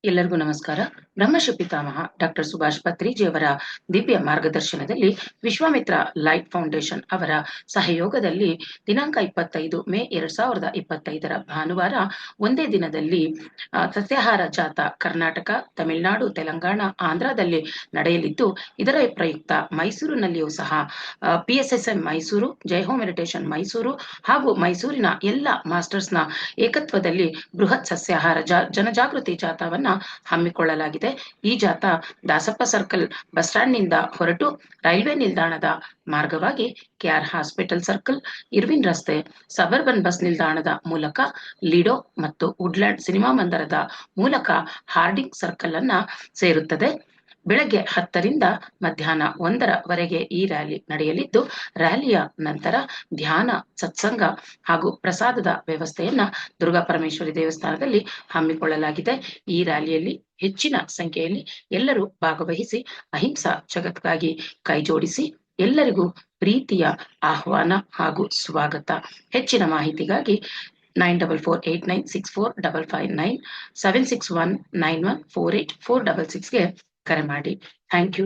ಎಲ್ಲರಿಗೂ ನಮಸ್ಕಾರ. ಬ್ರಹ್ಮಶ್ರೀ ಪಿತಾಮಹ ಡಾಕ್ಟರ್ ಸುಭಾಷ್ ಪತ್ರಿಜಿಯವರ ದಿವ್ಯ ಮಾರ್ಗದರ್ಶನದಲ್ಲಿ ವಿಶ್ವಾಮಿತ್ರ ಲೈಟ್ ಫೌಂಡೇಶನ್ ಅವರ ಸಹಯೋಗದಲ್ಲಿ ದಿನಾಂಕ 25 ಮೇ 2025 ಭಾನುವಾರ ಒಂದೇ ದಿನದಲ್ಲಿ ಸಸ್ಯಾಹಾರ ಜಾಥಾ ಕರ್ನಾಟಕ, ತಮಿಳುನಾಡು, ತೆಲಂಗಾಣ, ಆಂಧ್ರದಲ್ಲಿ ನಡೆಯಲಿದ್ದು, ಇದರ ಪ್ರಯುಕ್ತ ಮೈಸೂರಿನಲ್ಲಿಯೂ ಸಹ PSSM ಮೈಸೂರು, ಜೈಹೋ ಮೆಡಿಟೇಷನ್ ಮೈಸೂರು ಹಾಗೂ ಮೈಸೂರಿನ ಎಲ್ಲ ಮಾಸ್ಟರ್ಸ್ನ ಏಕತ್ವದಲ್ಲಿ ಬೃಹತ್ ಸಸ್ಯಾಹಾರ ಜನಜಾಗೃತಿ ಜಾಥಾವನ್ನ ಹಮ್ಮಿಕೊಳ್ಳಲಾಗಿದೆ. ಈ ಜಾಥಾ ದಾಸಪ್ಪ ಸರ್ಕಲ್ ಬಸ್ ಸ್ಟ್ಯಾಂಡ್ ನಿಂದ ಹೊರಟು ರೈಲ್ವೆ ನಿಲ್ದಾಣದ ಮಾರ್ಗವಾಗಿ KR ಹಾಸ್ಪಿಟಲ್ ಸರ್ಕಲ್, ಇರ್ವಿನ್ ರಸ್ತೆ, ಸಬರ್ಬನ್ ಬಸ್ ನಿಲ್ದಾಣದ ಮೂಲಕ ಲಿಡೋ ಮತ್ತು ವುಡ್ಲ್ಯಾಂಡ್ ಸಿನಿಮಾ ಮಂದಿರದ ಮೂಲಕ ಹಾರ್ಡಿಂಗ್ ಸರ್ಕಲ್ ಅನ್ನ ಸೇರುತ್ತದೆ. ಬೆಳಗ್ಗೆ 10ರಿಂದ ಮಧ್ಯಾಹ್ನ 1ರವರೆಗೆ ಈ ರ್ಯಾಲಿ ನಡೆಯಲಿದ್ದು, ರ್ಯಾಲಿಯ ನಂತರ ಧ್ಯಾನ, ಸತ್ಸಂಗ ಹಾಗೂ ಪ್ರಸಾದದ ವ್ಯವಸ್ಥೆಯನ್ನ ದುರ್ಗಾ ಪರಮೇಶ್ವರಿ ದೇವಸ್ಥಾನದಲ್ಲಿ ಹಮ್ಮಿಕೊಳ್ಳಲಾಗಿದೆ. ಈ ರ್ಯಾಲಿಯಲ್ಲಿ ಹೆಚ್ಚಿನ ಸಂಖ್ಯೆಯಲ್ಲಿ ಎಲ್ಲರೂ ಭಾಗವಹಿಸಿ ಅಹಿಂಸಾ ಜಗತ್ಗಾಗಿ ಕೈಜೋಡಿಸಿ ಎಲ್ಲರಿಗೂ ಪ್ರೀತಿಯ ಆಹ್ವಾನ ಹಾಗೂ ಸ್ವಾಗತ. ಹೆಚ್ಚಿನ ಮಾಹಿತಿಗಾಗಿ 9448964559 761914846 ಗೆ ಕರೆ ಮಾಡಿ. Thank you.